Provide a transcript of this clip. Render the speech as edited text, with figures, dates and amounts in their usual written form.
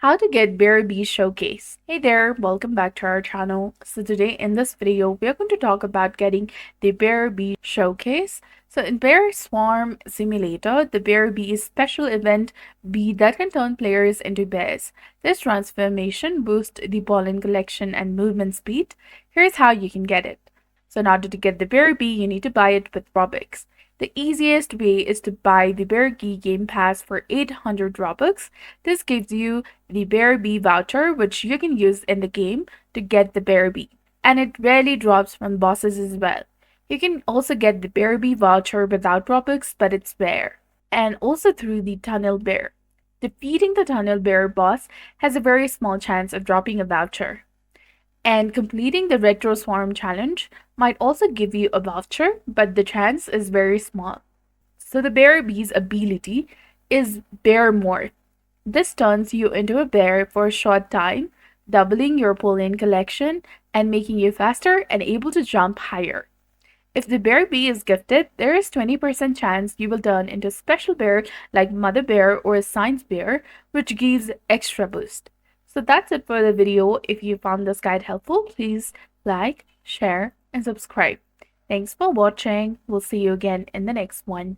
How to get Berry Bee Showcase. Hey there, welcome back to our channel. So today in this video, we are going to talk about getting the Berry Bee Showcase. So in Berry Swarm Simulator, the Berry Bee is special event bee that can turn players into bears. This transformation boosts the pollen collection and movement speed. Here's how you can get it. So in order to get the Berry Bee, you need to buy it with Robux. The easiest way is to buy the Bear Bee Game Pass for 800 Robux. This gives you the Bear Bee voucher, which you can use in the game to get the Bear Bee. And it rarely drops from bosses as well. You can also get the Bear Bee voucher without Robux, but it's rare. And also through the Tunnel Bear. Defeating the Tunnel Bear boss has a very small chance of dropping a voucher. And completing the Retro Swarm challenge might also give you a voucher, but the chance is very small. So the Bear Bee's ability is Bear Morph. This turns you into a bear for a short time, doubling your pollen collection and making you faster and able to jump higher. If the Bear Bee is gifted, there is 20% chance you will turn into a special bear like Mother Bear or a Science Bear, which gives extra boost. So that's it for the video. If you found this guide helpful, please like, share, and subscribe. Thanks for watching. We'll see you again in the next one.